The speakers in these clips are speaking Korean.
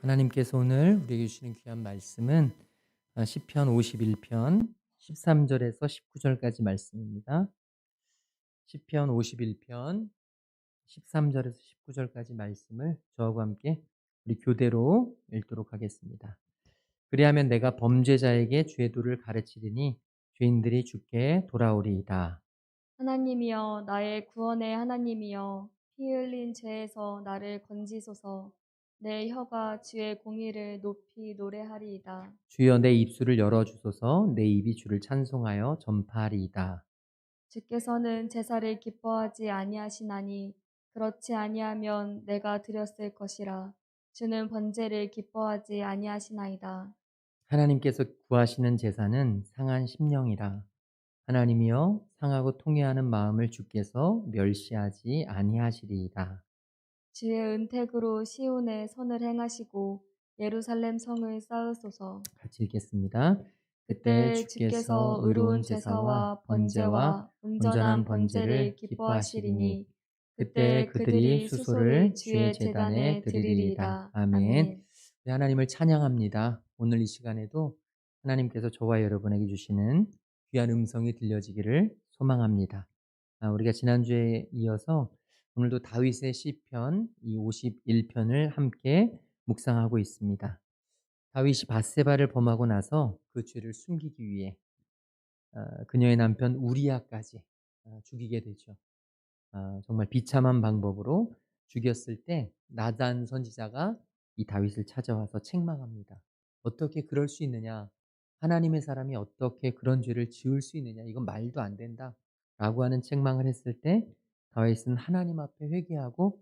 하나님께서 오늘 우리에게 주시는 귀한 말씀은 시편 51편 13절에서 19절까지 말씀입니다. 시편 51편 13절에서 19절까지 말씀을 저와 함께 우리 교대로 읽도록 하겠습니다. 그리하면 내가 범죄자에게 죄의 도를 가르치리니 죄인들이 주께 돌아오리이다. 하나님이여 나의 구원의 하나님이여 피 흘린 죄에서 나를 건지소서. 내 혀가 주의 공의를 높이 노래하리이다. 주여 내 입술을 열어주소서. 내 입이 주를 찬송하여 전파하리이다. 주께서는 제사를 기뻐하지 아니하시나니 그렇지 아니하면 내가 드렸을 것이라. 주는 번제를 기뻐하지 아니하시나이다. 하나님께서 구하시는 제사는 상한 심령이라. 하나님이여 상하고 통회하는 마음을 주께서 멸시하지 아니하시리이다. 주의 은택으로 시온에 선을 행하시고 예루살렘 성을 쌓으소서. 같이 읽겠습니다. 그때 그때 주께서 주께서 의로운 의로운 제사와 제사와 번제와 번제와 온전한 온전한 번제를 번제를 기뻐하시리니 기뻐하시리니 그때 그때 그들이 그들이 수소를 수소를 주의 주의 제단에 제단에 드리리이다. 드리리이다. 아멘. 아멘. 네, 하나님을 찬양합니다. 오늘 이 시간에도 하나님께서 저와 여러분에게 주시는 귀한 음성이 들려지기를 소망합니다. 우리가 지난주에 이어서 오늘도 다윗의 시편 이 51편을 함께 묵상하고 있습니다. 다윗이 밧세바를 범하고 나서 그 죄를 숨기기 위해 그녀의 남편 우리아까지 죽이게 되죠. 정말 비참한 방법으로 죽였을 때 나단 선지자가 이 다윗을 찾아와서 책망합니다. 어떻게 그럴 수 있느냐? 하나님의 사람이 어떻게 그런 죄를 지을 수 있느냐? 이건 말도 안 된다. 라고 하는 책망을 했을 때 다윗은 하나님 앞에 회개하고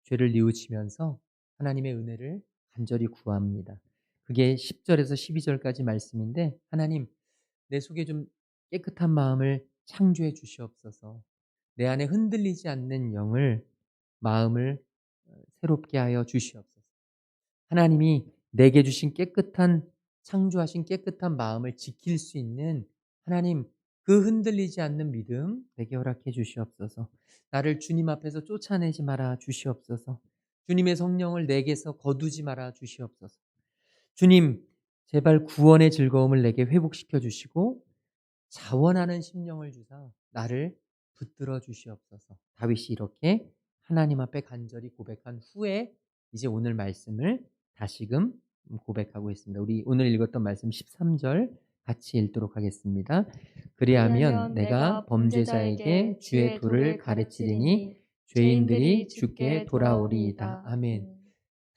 죄를 뉘우치면서 하나님의 은혜를 간절히 구합니다. 그게 10절에서 12절까지 말씀인데 하나님 내 속에 좀 깨끗한 마음을 창조해 주시옵소서. 내 안에 흔들리지 않는 영을 마음을 새롭게 하여 주시옵소서. 하나님이 내게 주신 깨끗한 창조하신 깨끗한 마음을 지킬 수 있는 하나님 그 흔들리지 않는 믿음 내게 허락해 주시옵소서. 나를 주님 앞에서 쫓아내지 말아 주시옵소서. 주님의 성령을 내게서 거두지 말아 주시옵소서. 주님 제발 구원의 즐거움을 내게 회복시켜 주시고 자원하는 심령을 주사 나를 붙들어 주시옵소서. 다윗이 이렇게 하나님 앞에 간절히 고백한 후에 이제 오늘 말씀을 다시금 고백하고 있습니다. 우리 오늘 읽었던 말씀 13절 같이 읽도록 하겠습니다. 그리하면 그리하면 내가 내가 범죄자에게 범죄자에게 주의 주의 도를 도를 가르치리니 가르치리니 죄인들이 죄인들이 주께 주께 돌아오리이다. 돌아오리이다. 아멘.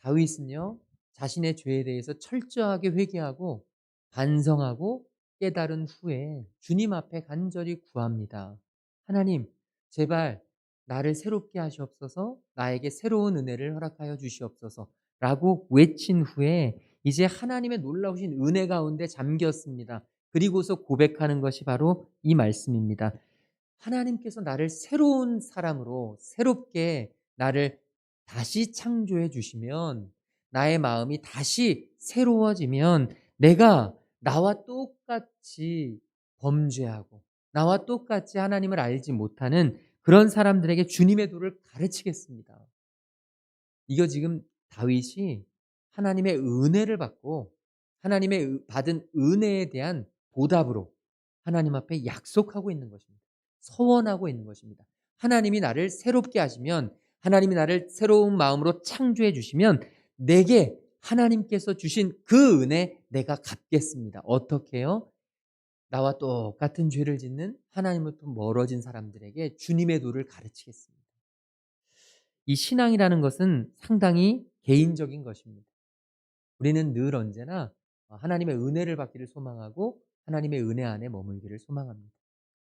다윗은요 자신의 죄에 대해서 철저하게 회개하고 반성하고 깨달은 후에 주님 앞에 간절히 구합니다. 하나님 제발 나를 새롭게 하시옵소서. 나에게 새로운 은혜를 허락하여 주시옵소서 라고 외친 후에 이제 하나님의 놀라우신 은혜 가운데 잠겼습니다. 그리고서 고백하는 것이 바로 이 말씀입니다. 하나님께서 나를 새로운 사람으로 새롭게 나를 다시 창조해 주시면 나의 마음이 다시 새로워지면 내가 나와 똑같이 범죄하고 나와 똑같이 하나님을 알지 못하는 그런 사람들에게 주님의 도를 가르치겠습니다. 이거 지금 다윗이 하나님의 은혜를 받고 하나님의 받은 은혜에 대한 보답으로 하나님 앞에 약속하고 있는 것입니다. 서원하고 있는 것입니다. 하나님이 나를 새롭게 하시면 하나님이 나를 새로운 마음으로 창조해 주시면 내게 하나님께서 주신 그 은혜 내가 갚겠습니다. 어떻게요? 나와 똑같은 죄를 짓는 하나님으로부터 멀어진 사람들에게 주님의 도를 가르치겠습니다. 이 신앙이라는 것은 상당히 개인적인 것입니다. 우리는 늘 언제나 하나님의 은혜를 받기를 소망하고 하나님의 은혜 안에 머물기를 소망합니다.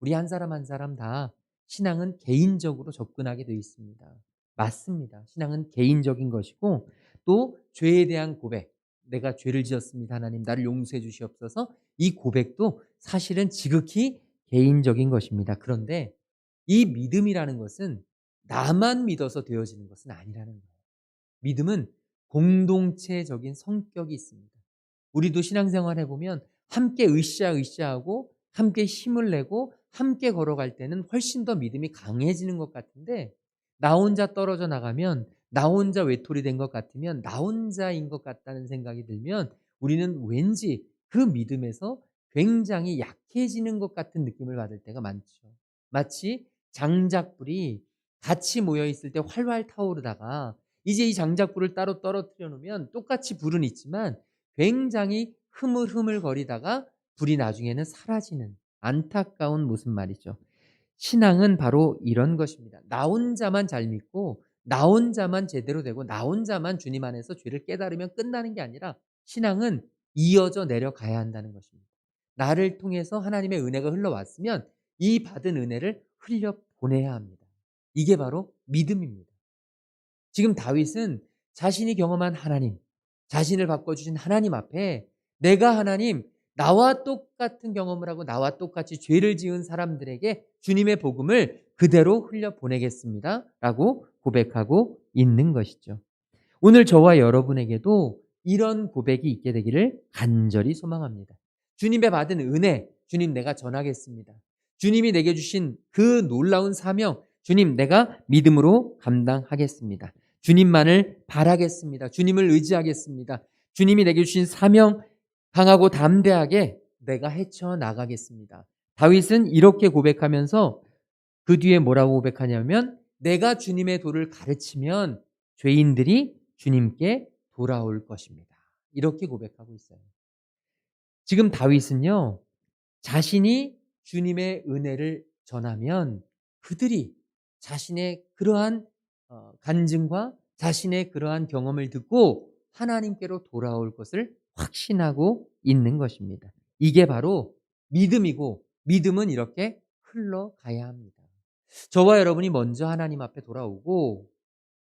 우리 한 사람 한 사람 다 신앙은 개인적으로 접근하게 되어 있습니다. 맞습니다. 신앙은 개인적인 것이고 또 죄에 대한 고백, 내가 죄를 지었습니다. 하나님 나를 용서해 주시옵소서. 이 고백도 사실은 지극히 개인적인 것입니다. 그런데 이 믿음이라는 것은 나만 믿어서 되어지는 것은 아니라는 거예요. 믿음은 공동체적인 성격이 있습니다. 우리도 신앙생활 해보면 함께 으쌰으쌰하고 함께 힘을 내고 함께 걸어갈 때는 훨씬 더 믿음이 강해지는 것 같은데 나 혼자 떨어져 나가면 나 혼자 외톨이 된 것 같으면 나 혼자인 것 같다는 생각이 들면 우리는 왠지 그 믿음에서 굉장히 약해지는 것 같은 느낌을 받을 때가 많죠. 마치 장작불이 같이 모여 있을 때 활활 타오르다가 이제 이 장작불을 따로 떨어뜨려 놓으면 똑같이 불은 있지만 굉장히 흐물흐물거리다가 불이 나중에는 사라지는 안타까운 모습 말이죠. 신앙은 바로 이런 것입니다. 나 혼자만 잘 믿고 나 혼자만 제대로 되고 나 혼자만 주님 안에서 죄를 깨달으면 끝나는 게 아니라 신앙은 이어져 내려가야 한다는 것입니다. 나를 통해서 하나님의 은혜가 흘러왔으면 이 받은 은혜를 흘려 보내야 합니다. 이게 바로 믿음입니다. 지금 다윗은 자신이 경험한 하나님, 자신을 바꿔주신 하나님 앞에 내가 하나님, 나와 똑같은 경험을 하고 나와 똑같이 죄를 지은 사람들에게 주님의 복음을 그대로 흘려 보내겠습니다. 라고 고백하고 있는 것이죠. 오늘 저와 여러분에게도 이런 고백이 있게 되기를 간절히 소망합니다. 주님의 받은 은혜, 주님 내가 전하겠습니다. 주님이 내게 주신 그 놀라운 사명, 주님 내가 믿음으로 감당하겠습니다. 주님만을 바라겠습니다. 주님을 의지하겠습니다. 주님이 내게 주신 사명 강하고 담대하게 내가 헤쳐나가겠습니다. 다윗은 이렇게 고백하면서 그 뒤에 뭐라고 고백하냐면 내가 주님의 도를 가르치면 죄인들이 주님께 돌아올 것입니다. 이렇게 고백하고 있어요. 지금 다윗은요, 자신이 주님의 은혜를 전하면 그들이 자신의 그러한 간증과 자신의 그러한 경험을 듣고 하나님께로 돌아올 것을 확신하고 있는 것입니다. 이게 바로 믿음이고 믿음은 이렇게 흘러가야 합니다. 저와 여러분이 먼저 하나님 앞에 돌아오고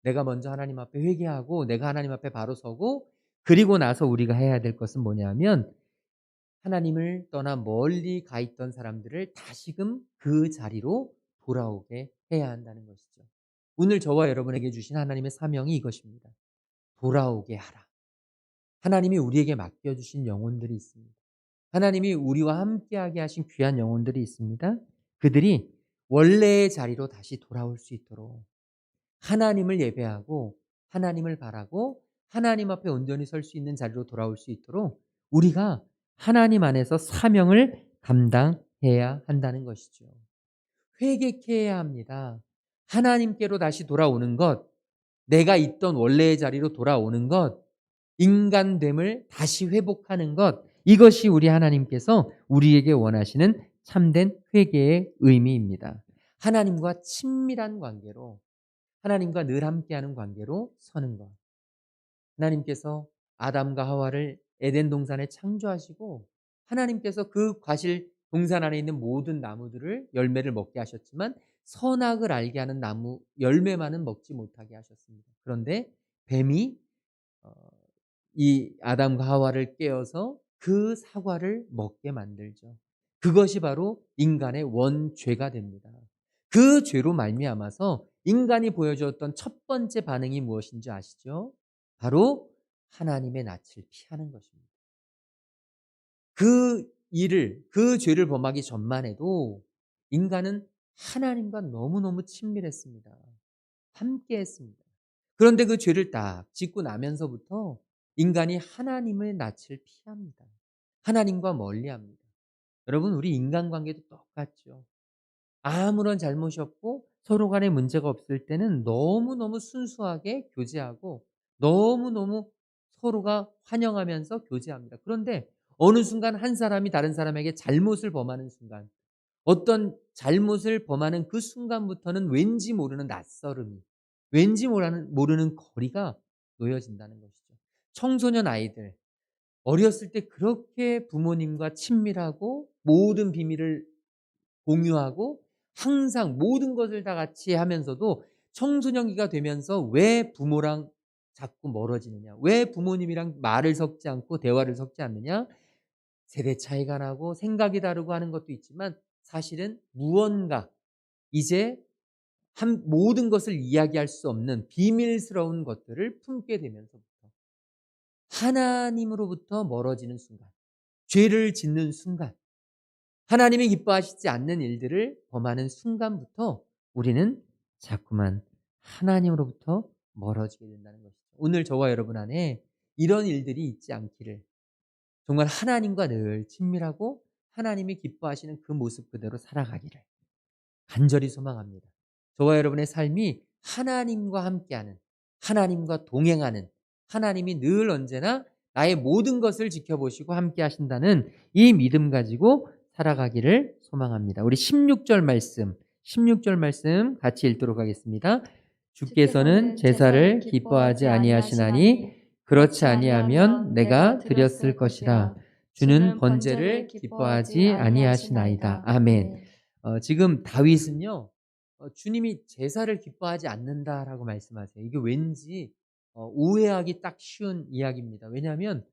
내가 먼저 하나님 앞에 회개하고 내가 하나님 앞에 바로 서고 그리고 나서 우리가 해야 될 것은 뭐냐면 하나님을 떠나 멀리 가 있던 사람들을 다시금 그 자리로 돌아오게 해야 한다는 것이죠. 오늘 저와 여러분에게 주신 하나님의 사명이 이것입니다. 돌아오게 하라. 하나님이 우리에게 맡겨주신 영혼들이 있습니다. 하나님이 우리와 함께하게 하신 귀한 영혼들이 있습니다. 그들이 원래의 자리로 다시 돌아올 수 있도록 하나님을 예배하고 하나님을 바라고 하나님 앞에 온전히 설 수 있는 자리로 돌아올 수 있도록 우리가 하나님 안에서 사명을 감당해야 한다는 것이죠. 회개케 해야 합니다. 하나님께로 다시 돌아오는 것, 내가 있던 원래의 자리로 돌아오는 것, 인간됨을 다시 회복하는 것, 이것이 우리 하나님께서 우리에게 원하시는 참된 회개의 의미입니다. 하나님과 친밀한 관계로 하나님과 늘 함께하는 관계로 서는 것. 하나님께서 아담과 하와를 에덴 동산에 창조하시고 하나님께서 그 과실 동산 안에 있는 모든 나무들을 열매를 먹게 하셨지만 선악을 알게 하는 나무 열매만은 먹지 못하게 하셨습니다. 그런데 뱀이 어, 이 아담과 하와를 깨어서 그 사과를 먹게 만들죠. 그것이 바로 인간의 원죄가 됩니다. 그 죄로 말미암아서 인간이 보여주었던 첫 번째 반응이 무엇인지 아시죠? 바로 하나님의 낯을 피하는 것입니다. 그 죄를 범하기 전만 해도 인간은 하나님과 너무너무 친밀했습니다. 함께 했습니다. 그런데 그 죄를 딱 짓고 나면서부터 인간이 하나님의 낯을 피합니다. 하나님과 멀리합니다. 여러분 우리 인간관계도 똑같죠. 아무런 잘못이 없고 서로 간에 문제가 없을 때는 너무너무 순수하게 교제하고 너무너무 서로가 환영하면서 교제합니다. 그런데 어느 순간 한 사람이 다른 사람에게 잘못을 범하는 순간 어떤 잘못을 범하는 그 순간부터는 왠지 모르는 낯설음이 왠지 모르는 거리가 놓여진다는 것이죠. 청소년 아이들 어렸을 때 그렇게 부모님과 친밀하고 모든 비밀을 공유하고 항상 모든 것을 다 같이 하면서도 청소년기가 되면서 왜 부모랑 자꾸 멀어지느냐? 왜 부모님이랑 말을 섞지 않고 대화를 섞지 않느냐? 세대 차이가 나고 생각이 다르고 하는 것도 있지만 사실은 무언가 이제 모든 것을 이야기할 수 없는 비밀스러운 것들을 품게 되면서부터 하나님으로부터 멀어지는 순간, 죄를 짓는 순간, 하나님이 기뻐하시지 않는 일들을 범하는 순간부터 우리는 자꾸만 하나님으로부터 멀어지게 된다는 것이죠. 오늘 저와 여러분 안에 이런 일들이 있지 않기를, 정말 하나님과 늘 친밀하고 하나님이 기뻐하시는 그 모습 그대로 살아가기를 간절히 소망합니다. 저와 여러분의 삶이 하나님과 함께하는, 하나님과 동행하는, 하나님이 늘 언제나 나의 모든 것을 지켜보시고 함께하신다는 이 믿음 가지고 살아가기를 소망합니다. 우리 16절 말씀 같이 읽도록 하겠습니다. 주께서는 제사를 기뻐하지 아니하시나니 그렇지 아니하면 내가 드렸을 것이라. 주는 번제를 기뻐하지 아니하시나이다. 아멘. 지금 다윗은요, 주님이 제사를 기뻐하지 않는다라고 말씀하세요. 이게 왠지 오해하기 딱 쉬운 이야기입니다. 왜냐하면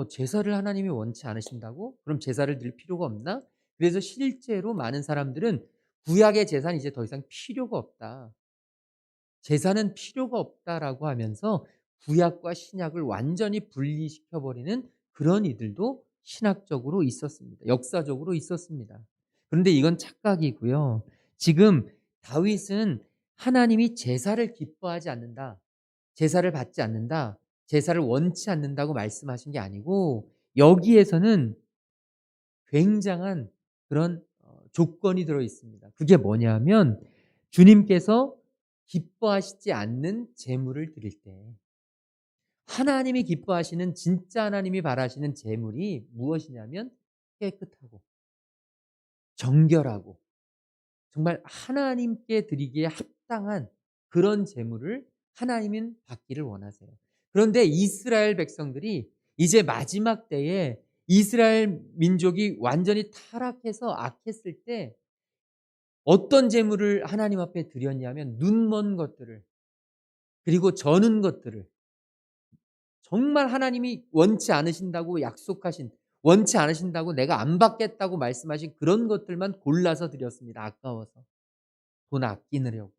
제사를 하나님이 원치 않으신다고? 그럼 제사를 드릴 필요가 없나? 그래서 실제로 많은 사람들은 구약의 제사는 이제 더 이상 필요가 없다, 제사는 필요가 없다라고 하면서 구약과 신약을 완전히 분리시켜 버리는 그런 이들도 신학적으로 있었습니다. 역사적으로 있었습니다. 그런데 이건 착각이고요. 지금 다윗은 하나님이 제사를 기뻐하지 않는다, 제사를 받지 않는다, 제사를 원치 않는다고 말씀하신 게 아니고, 여기에서는 굉장한 그런 조건이 들어 있습니다. 그게 뭐냐면, 주님께서 기뻐하시지 않는 제물을 드릴 때, 하나님이 기뻐하시는, 진짜 하나님이 바라시는 제물이 무엇이냐면 깨끗하고 정결하고 정말 하나님께 드리기에 합당한 그런 제물을 하나님은 받기를 원하세요. 그런데 이스라엘 백성들이 이제 마지막 때에 이스라엘 민족이 완전히 타락해서 악했을 때 어떤 제물을 하나님 앞에 드렸냐면 눈먼 것들을, 그리고 저는 것들을, 정말 하나님이 원치 않으신다고 약속하신, 원치 않으신다고 내가 안 받겠다고 말씀하신 그런 것들만 골라서 드렸습니다. 아까워서, 돈 아끼느려고,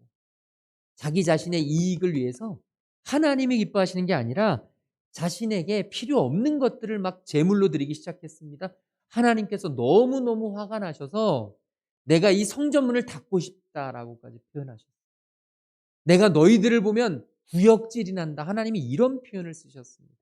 자기 자신의 이익을 위해서. 하나님이 기뻐하시는 게 아니라 자신에게 필요 없는 것들을 막 제물로 드리기 시작했습니다. 하나님께서 너무너무 화가 나셔서 내가 이 성전문을 닫고 싶다라고까지 표현하셨어요. 내가 너희들을 보면 구역질이 난다. 하나님이 이런 표현을 쓰셨습니다.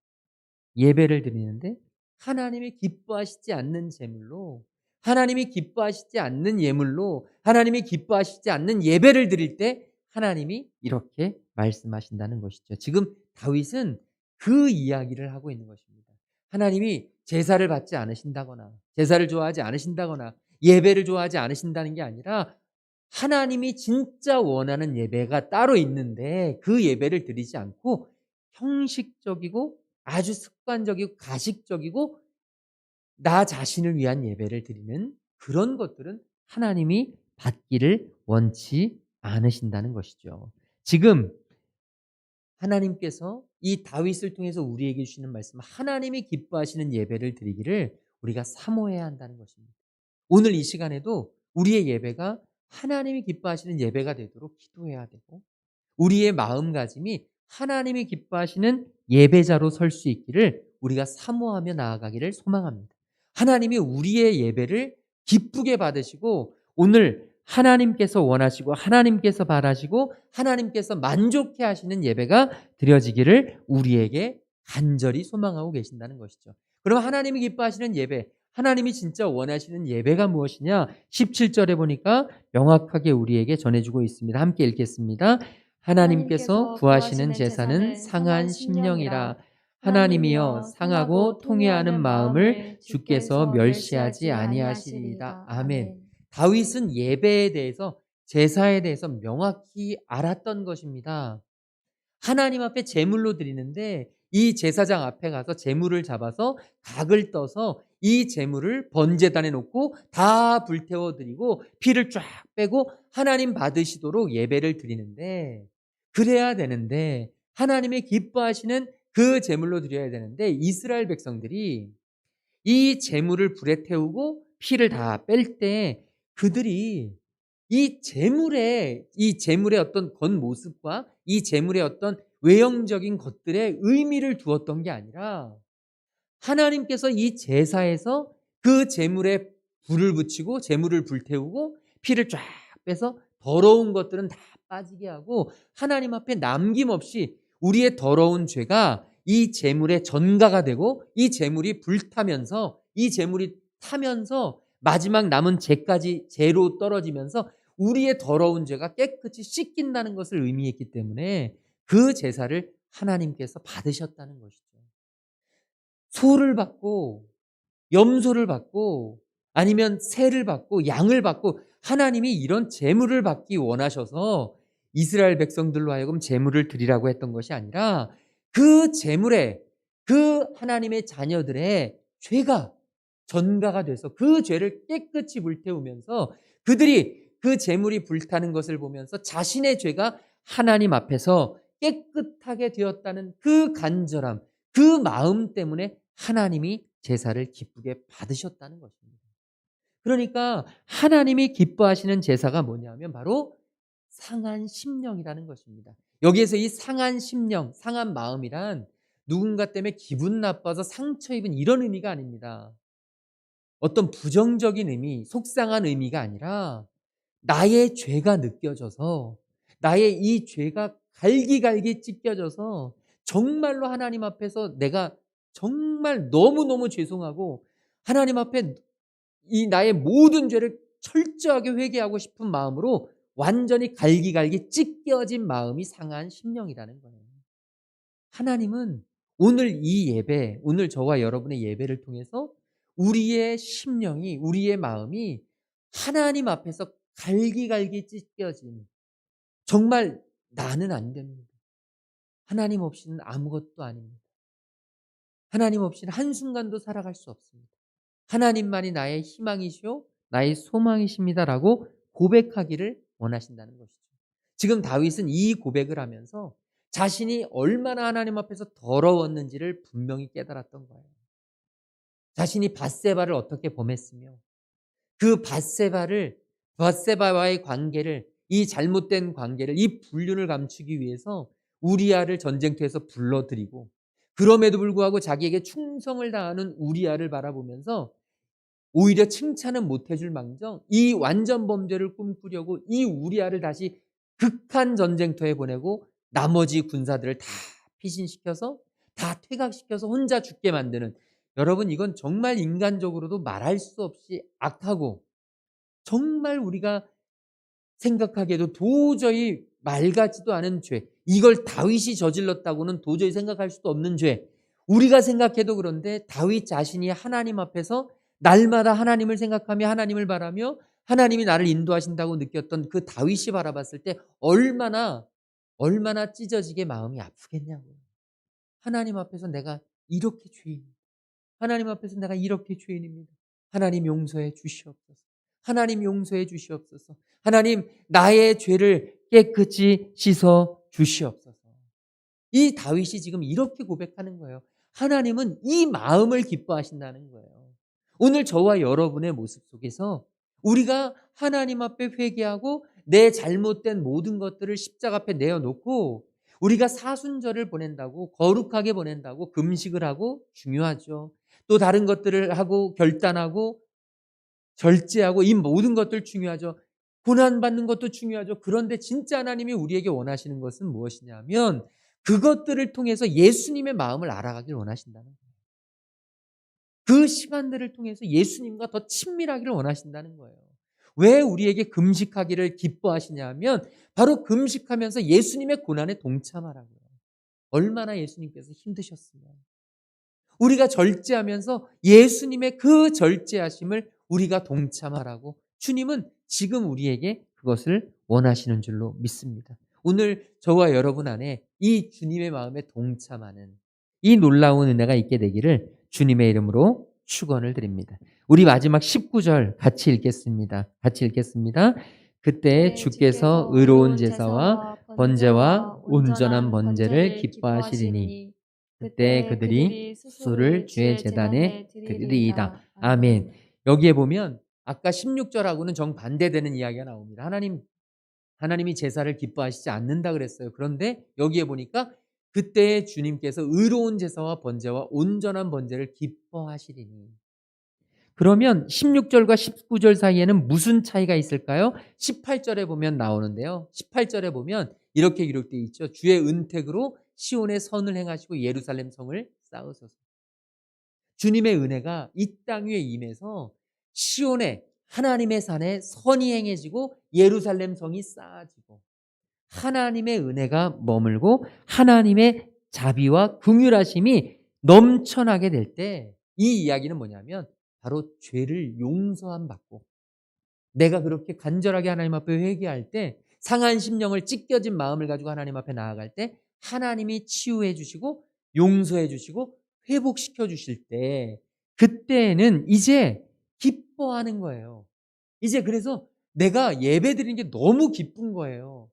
예배를 드리는데 하나님이 기뻐하시지 않는 제물로, 하나님이 기뻐하시지 않는 예물로, 하나님이 기뻐하시지 않는 예배를 드릴 때 하나님이 이렇게 말씀하신다는 것이죠. 지금 다윗은 그 이야기를 하고 있는 것입니다. 하나님이 제사를 받지 않으신다거나, 제사를 좋아하지 않으신다거나, 예배를 좋아하지 않으신다는 게 아니라 하나님이 진짜 원하는 예배가 따로 있는데 그 예배를 드리지 않고 형식적이고 아주 습관적이고 가식적이고 나 자신을 위한 예배를 드리는 그런 것들은 하나님이 받기를 원치 않으신다는 것이죠. 지금 하나님께서 이 다윗을 통해서 우리에게 주시는 말씀, 하나님이 기뻐하시는 예배를 드리기를 우리가 사모해야 한다는 것입니다. 오늘 이 시간에도 우리의 예배가 하나님이 기뻐하시는 예배가 되도록 기도해야 되고, 우리의 마음가짐이 하나님이 기뻐하시는 예배자로 설 수 있기를 우리가 사모하며 나아가기를 소망합니다. 하나님이 우리의 예배를 기쁘게 받으시고 오늘 하나님께서 원하시고 하나님께서 바라시고 하나님께서 만족해 하시는 예배가 드려지기를 우리에게 간절히 소망하고 계신다는 것이죠. 그럼 하나님이 기뻐하시는 예배, 하나님이 진짜 원하시는 예배가 무엇이냐? 17절에 보니까 명확하게 우리에게 전해주고 있습니다. 함께 읽겠습니다. 하나님께서 구하시는 제사는 상한 심령이라. 하나님이여 상하고 통회하는 마음을 주께서 멸시하지 아니하시리이다. 아멘. 다윗은 예배에 대해서, 제사에 대해서 명확히 알았던 것입니다. 하나님 앞에 제물로 드리는데 이 제사장 앞에 가서 제물을 잡아서 각을 떠서 이 제물을 번제단에 놓고 다 불태워 드리고 피를 쫙 빼고 하나님 받으시도록 예배를 드리는데, 그래야 되는데 하나님이 기뻐하시는 그 제물로 드려야 되는데 이스라엘 백성들이 이 제물을 불에 태우고 피를 다 뺄 때 그들이 이 제물의 어떤 겉모습과 이 제물의 어떤 외형적인 것들에 의미를 두었던 게 아니라 하나님께서 이 제사에서 그 제물에 불을 붙이고 제물을 불태우고 피를 쫙 빼서 더러운 것들은 다 빠지게 하고 하나님 앞에 남김없이 우리의 더러운 죄가 이 제물의 전가가 되고 이 제물이 불타면서 이 제물이 타면서 마지막 남은 죄까지 죄로 떨어지면서 우리의 더러운 죄가 깨끗이 씻긴다는 것을 의미했기 때문에 그 제사를 하나님께서 받으셨다는 것이죠. 소를 받고 염소를 받고 아니면 새를 받고 양을 받고 하나님이 이런 제물을 받기 원하셔서 이스라엘 백성들로 하여금 제물을 드리라고 했던 것이 아니라 그 제물에 그 하나님의 자녀들의 죄가 전가가 돼서 그 죄를 깨끗이 불태우면서 그들이 그 제물이 불타는 것을 보면서 자신의 죄가 하나님 앞에서 깨끗하게 되었다는 그 간절함, 그 마음 때문에 하나님이 제사를 기쁘게 받으셨다는 것입니다. 그러니까 하나님이 기뻐하시는 제사가 뭐냐면 바로 상한 심령이라는 것입니다. 여기에서 이 상한 심령, 상한 마음이란 누군가 때문에 기분 나빠서 상처 입은 이런 의미가 아닙니다. 어떤 부정적인 의미, 속상한 의미가 아니라 나의 죄가 느껴져서 나의 이 죄가 갈기갈기 찢겨져서 정말로 하나님 앞에서 내가 정말 너무너무 죄송하고 하나님 앞에 이 나의 모든 죄를 철저하게 회개하고 싶은 마음으로 완전히 갈기갈기 찢겨진 마음이 상한 심령이라는 거예요. 하나님은 오늘 이 예배, 오늘 저와 여러분의 예배를 통해서 우리의 심령이, 우리의 마음이 하나님 앞에서 갈기갈기 찢겨진 정말 나는 안 됩니다. 하나님 없이는 아무것도 아닙니다. 하나님 없이는 한순간도 살아갈 수 없습니다. 하나님만이 나의 희망이시오, 나의 소망이십니다라고 고백하기를 원하신다는 것이죠. 지금 다윗은 이 고백을 하면서 자신이 얼마나 하나님 앞에서 더러웠는지를 분명히 깨달았던 거예요. 자신이 밧세바를 어떻게 범했으며 그 밧세바와의 관계를 이 잘못된 관계를 이 불륜을 감추기 위해서 우리아를 전쟁터에서 불러들이고 그럼에도 불구하고 자기에게 충성을 다하는 우리아를 바라보면서 오히려 칭찬은 못 해줄 망정 이 완전 범죄를 꿈꾸려고 이 우리아를 다시 극한 전쟁터에 보내고 나머지 군사들을 다 피신시켜서 다 퇴각시켜서 혼자 죽게 만드는 여러분 이건 정말 인간적으로도 말할 수 없이 악하고 정말 우리가 생각하기에도 도저히 말 같지도 않은 죄 이걸 다윗이 저질렀다고는 도저히 생각할 수도 없는 죄 우리가 생각해도 그런데 다윗 자신이 하나님 앞에서 날마다 하나님을 생각하며 하나님을 바라며 하나님이 나를 인도하신다고 느꼈던 그 다윗이 바라봤을 때 얼마나 찢어지게 마음이 아프겠냐고요. 하나님 앞에서 내가 이렇게 죄인입니다. 하나님 앞에서 내가 이렇게 죄인입니다. 하나님 용서해 주시옵소서. 하나님 용서해 주시옵소서. 하나님 나의 죄를 깨끗이 씻어 주시옵소서. 이 다윗이 지금 이렇게 고백하는 거예요. 하나님은 이 마음을 기뻐하신다는 거예요. 오늘 저와 여러분의 모습 속에서 우리가 하나님 앞에 회개하고 내 잘못된 모든 것들을 십자가 앞에 내어놓고 우리가 사순절을 보낸다고 거룩하게 보낸다고 금식을 하고 중요하죠. 또 다른 것들을 하고 결단하고 절제하고 이 모든 것들 중요하죠. 고난받는 것도 중요하죠. 그런데 진짜 하나님이 우리에게 원하시는 것은 무엇이냐면 그것들을 통해서 예수님의 마음을 알아가길 원하신다는 거예요. 그 시간들을 통해서 예수님과 더 친밀하기를 원하신다는 거예요. 왜 우리에게 금식하기를 기뻐하시냐면 바로 금식하면서 예수님의 고난에 동참하라고요. 얼마나 예수님께서 힘드셨으면 우리가 절제하면서 예수님의 그 절제하심을 우리가 동참하라고 주님은 지금 우리에게 그것을 원하시는 줄로 믿습니다. 오늘 저와 여러분 안에 이 주님의 마음에 동참하는 이 놀라운 은혜가 있게 되기를 주님의 이름으로 축원을 드립니다. 우리 마지막 19절 같이 읽겠습니다. 같이 읽겠습니다. 그때 주께서 의로운 제사와 번제와 온전한 번제를 기뻐하시리니 그때 그들이 수수를 주의 제단에 드리리이다. 아멘. 여기에 보면 아까 16절하고는 정반대되는 이야기가 나옵니다. 하나님이 제사를 기뻐하시지 않는다 그랬어요. 그런데 여기에 보니까 그때 주님께서 의로운 제사와 번제와 온전한 번제를 기뻐하시리니. 그러면 16절과 19절 사이에는 무슨 차이가 있을까요? 18절에 보면 나오는데요. 18절에 보면 이렇게 기록되어 있죠. 주의 은택으로 시온에 선을 행하시고 예루살렘 성을 쌓으소서. 주님의 은혜가 이 땅 위에 임해서 시온에 하나님의 산에 선이 행해지고 예루살렘 성이 쌓아지고 하나님의 은혜가 머물고 하나님의 자비와 긍휼하심이 넘쳐나게 될 때 이 이야기는 뭐냐면 바로 죄를 용서함 받고 내가 그렇게 간절하게 하나님 앞에 회개할 때 상한 심령을 찢겨진 마음을 가지고 하나님 앞에 나아갈 때 하나님이 치유해 주시고 용서해 주시고 회복시켜 주실 때 그때는 이제 기뻐하는 거예요. 이제 그래서 내가 예배 드리는 게 너무 기쁜 거예요.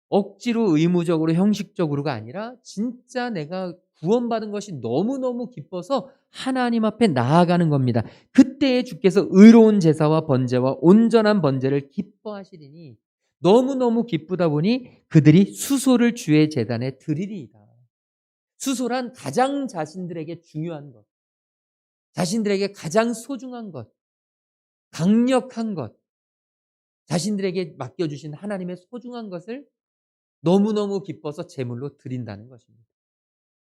억지로 의무적으로 형식적으로가 아니라 진짜 내가 구원받은 것이 너무너무 기뻐서 하나님 앞에 나아가는 겁니다. 그때에 주께서 의로운 제사와 번제와 온전한 번제를 기뻐하시리니 너무너무 기쁘다 보니 그들이 수소를 주의 제단에 드리리이다. 수소란 가장 자신들에게 중요한 것, 자신들에게 가장 소중한 것, 강력한 것, 자신들에게 맡겨주신 하나님의 소중한 것을 너무너무 기뻐서 제물로 드린다는 것입니다.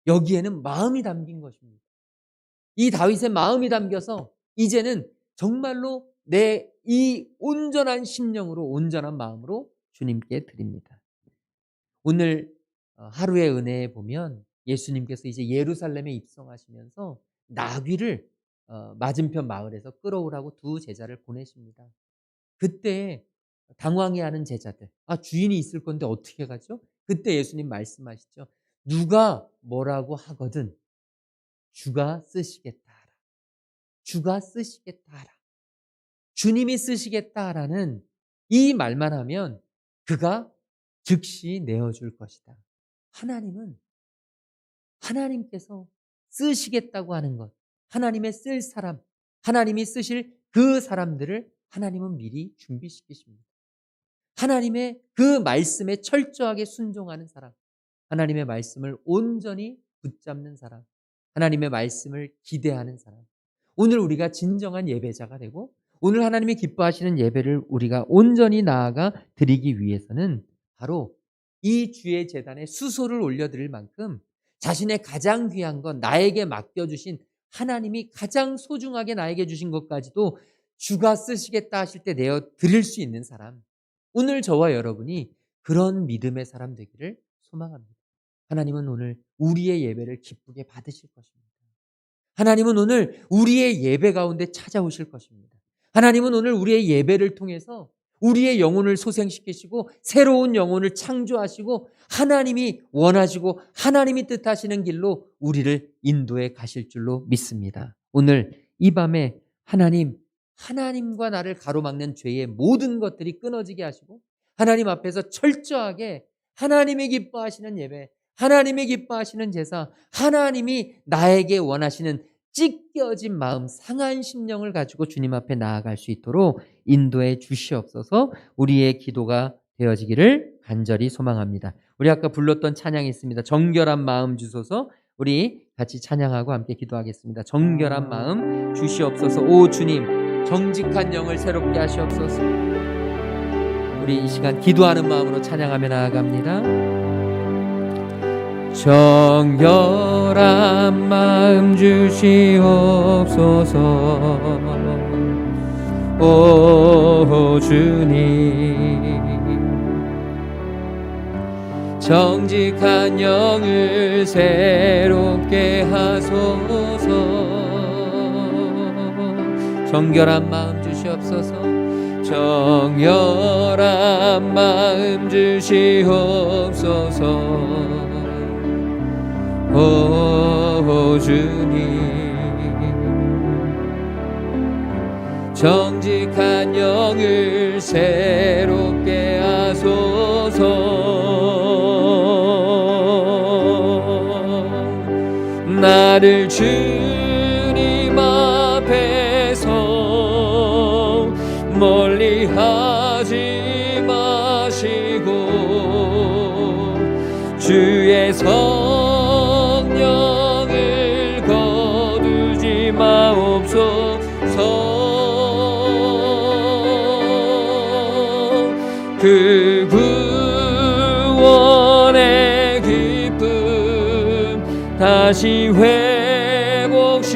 여기에는 마음이 담긴 것입니다. 이 다윗의 마음이 담겨서 이제는 정말로 내 이 온전한 심령으로 온전한 마음으로 주님께 드립니다. 오늘 하루의 은혜에 보면 예수님께서 이제 예루살렘에 입성하시면서 나귀를 맞은편 마을에서 끌어오라고 두 제자를 보내십니다. 그때 당황해하는 제자들, 주인이 있을 건데 어떻게 가죠? 그때 예수님 말씀하시죠. 누가 뭐라고 하거든 주가 쓰시겠다 하라. 주가 쓰시겠다 하라. 주님이 쓰시겠다라는 이 말만 하면 그가 즉시 내어줄 것이다. 하나님께서 쓰시겠다고 하는 것, 하나님의 쓸 사람, 하나님이 쓰실 그 사람들을 하나님은 미리 준비시키십니다. 하나님의 그 말씀에 철저하게 순종하는 사람, 하나님의 말씀을 온전히 붙잡는 사람, 하나님의 말씀을 기대하는 사람. 오늘 우리가 진정한 예배자가 되고 오늘 하나님이 기뻐하시는 예배를 우리가 온전히 나아가 드리기 위해서는 바로 이 주의 제단에 수소를 올려드릴 만큼 자신의 가장 귀한 것, 나에게 맡겨주신 하나님이 가장 소중하게 나에게 주신 것까지도 주가 쓰시겠다 하실 때 내어 드릴 수 있는 사람. 오늘 저와 여러분이 그런 믿음의 사람 되기를 소망합니다. 하나님은 오늘 우리의 예배를 기쁘게 받으실 것입니다. 하나님은 오늘 우리의 예배 가운데 찾아오실 것입니다. 하나님은 오늘 우리의 예배를 통해서 우리의 영혼을 소생시키시고 새로운 영혼을 창조하시고 하나님이 원하시고 하나님이 뜻하시는 길로 우리를 인도해 가실 줄로 믿습니다. 오늘 이 밤에 하나님과 나를 가로막는 죄의 모든 것들이 끊어지게 하시고 하나님 앞에서 철저하게 하나님이 기뻐하시는 예배, 하나님이 기뻐하시는 제사, 하나님이 나에게 원하시는 찢겨진 마음, 상한 심령을 가지고 주님 앞에 나아갈 수 있도록 인도해 주시옵소서. 우리의 기도가 되어지기를 간절히 소망합니다. 우리 아까 불렀던 찬양이 있습니다. 정결한 마음 주소서. 우리 같이 찬양하고 함께 기도하겠습니다. 정결한 마음 주시옵소서. 오 주님, 정직한 영을 새롭게 하시옵소서. 우리 이 시간 기도하는 마음으로 찬양하며 나아갑니다. 정결한 마음 주시옵소서. 오 주님, 정직한 영을 새롭게 하소서. 정결한 마음 주시옵소서. 정결한 마음 주시옵소서. 오 주님, 정직한 영을 새롭게 하소서. 나를 주님 앞에서 멀리 하지 마시고 주의 성령을 거두지 마옵소서. 그 구원의 기쁨 다시 회복시키시고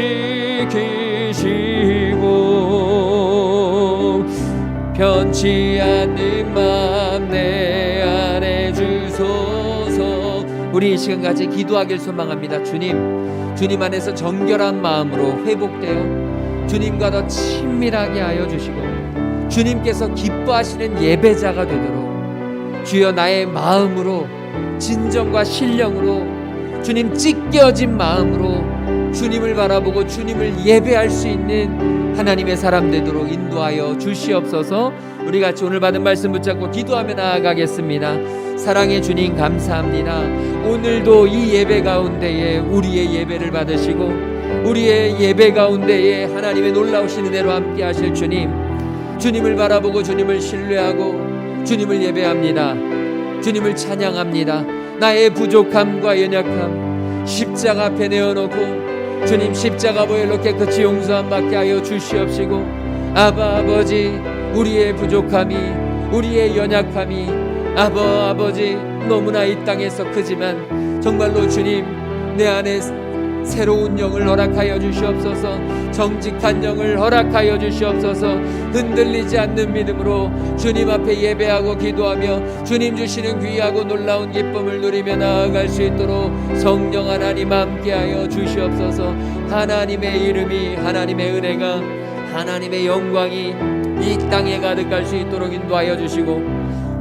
변치 않는 맘 내 안에 주소서. 우리 이 시간까지 기도하길 소망합니다. 주님 안에서 정결한 마음으로 회복되어 주님과 더 친밀하게 하여 주시고 주님께서 기뻐하시는 예배자가 되도록 주여 나의 마음으로 진정과 신령으로 주님 찢겨진 마음으로 주님을 바라보고 주님을 예배할 수 있는 하나님의 사람 되도록 인도하여 주시옵소서. 우리 같이 오늘 받은 말씀 붙잡고 기도하며 나아가겠습니다. 사랑의 주님 감사합니다. 오늘도 이 예배 가운데에 우리의 예배를 받으시고 우리의 예배 가운데에 하나님의 놀라우신 은혜로 함께 하실 주님을 바라보고 주님을 신뢰하고 주님을 예배합니다. 주님을 찬양합니다. 나의 부족함과 연약함 십자가 앞에 내어놓고 주님 십자가 보혈로 깨끗이 용서함 받게 하여 주시옵시고 아버지 우리의 부족함이 우리의 연약함이 아버지 너무나 이 땅에서 크지만 정말로 주님 내 안에 새로운 영을 허락하여 주시옵소서. 정직한 영을 허락하여 주시옵소서. 흔들리지 않는 믿음으로 주님 앞에 예배하고 기도하며 주님 주시는 귀하고 놀라운 기쁨을 누리며 나아갈 수 있도록 성령 하나님 함께하여 주시옵소서. 하나님의 이름이 하나님의 은혜가 하나님의 영광이 이 땅에 가득할 수 있도록 인도하여 주시고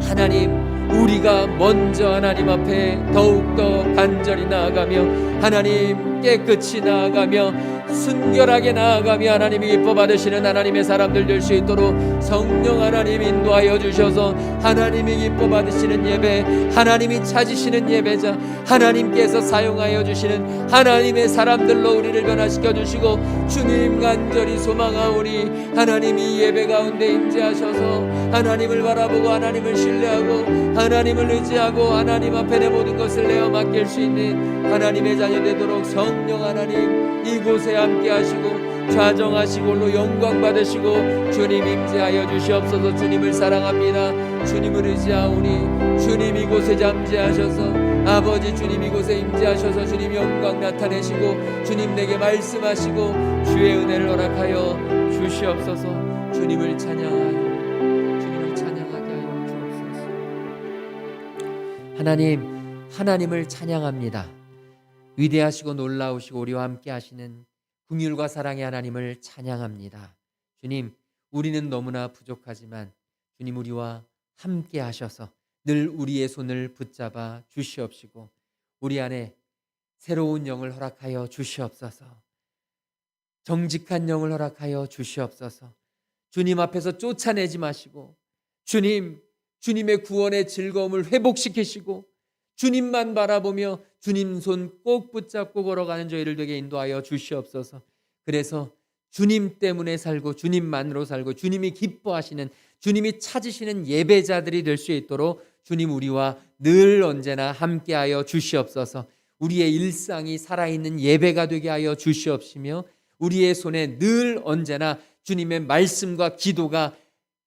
하나님 우리가 먼저 하나님 앞에 더욱더 간절히 나아가며 하나님 깨끗이 나아가며 순결하게 나아가며 하나님이 기뻐 받으시는 하나님의 사람들 될 수 있도록 성령 하나님 인도하여 주셔서 하나님이 기뻐 받으시는 예배 하나님이 찾으시는 예배자 하나님께서 사용하여 주시는 하나님의 사람들로 우리를 변화시켜 주시고 주님 간절히 소망하오니 하나님이 예배 가운데 임재하셔서 하나님을 바라보고 하나님을 신뢰하고 하나님을 의지하고 하나님 앞에 내 모든 것을 내어 맡길 수 있는 하나님의 자녀 되도록 성령 하나님 이곳에 함께 하시고 좌정하시고 홀로 영광 받으시고 주님 임재하여 주시옵소서. 주님을 사랑합니다. 주님을 의지하오니 주님 이곳에 잠재하셔서 아버지 주님 이곳에 임재하셔서 주님 영광 나타내시고 주님 내게 말씀하시고 주의 은혜를 허락하여 주시옵소서. 주님을 찬양하여 주옵소서. 하나님을 찬양합니다. 위대하시고 놀라우시고 우리와 함께 하시는 긍휼과 사랑의 하나님을 찬양합니다. 주님, 우리는 너무나 부족하지만 주님 우리와 함께 하셔서 늘 우리의 손을 붙잡아 주시옵시고 우리 안에 새로운 영을 허락하여 주시옵소서. 정직한 영을 허락하여 주시옵소서. 주님 앞에서 쫓아내지 마시고 주님의 구원의 즐거움을 회복시키시고 주님만 바라보며 주님 손 꼭 붙잡고 걸어가는 저희를 되게 인도하여 주시옵소서. 그래서 주님 때문에 살고 주님만으로 살고 주님이 기뻐하시는 주님이 찾으시는 예배자들이 될 수 있도록 주님 우리와 늘 언제나 함께하여 주시옵소서. 우리의 일상이 살아있는 예배가 되게 하여 주시옵시며 우리의 손에 늘 언제나 주님의 말씀과 기도가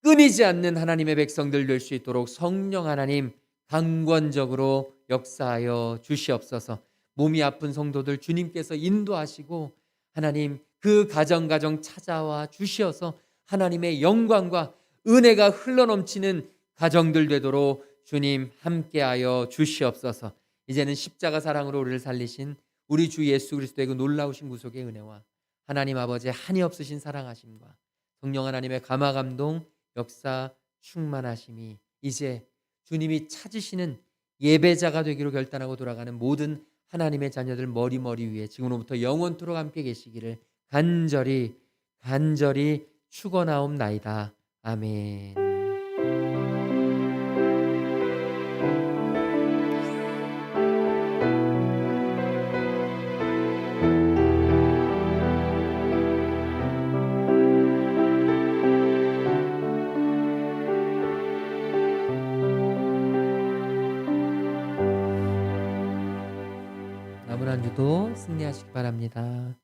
끊이지 않는 하나님의 백성들 될 수 있도록 성령 하나님 강권적으로 역사하여 주시옵소서. 몸이 아픈 성도들 주님께서 인도하시고 하나님 그 가정 찾아와 주시어서 하나님의 영광과 은혜가 흘러넘치는 가정들 되도록 주님 함께하여 주시옵소서. 이제는 십자가 사랑으로 우리를 살리신 우리 주 예수 그리스도의 그 놀라우신 구속의 은혜와 하나님 아버지의 한이 없으신 사랑하심과 성령 하나님의 감화 감동 역사 충만하심이 이제 주님이 찾으시는 예배자가 되기로 결단하고 돌아가는 모든 하나님의 자녀들 머리 위에 지금로부터 영원토록 함께 계시기를 간절히 축원하옵나이다. 아멘. 남은 한 주도 승리하시기 바랍니다.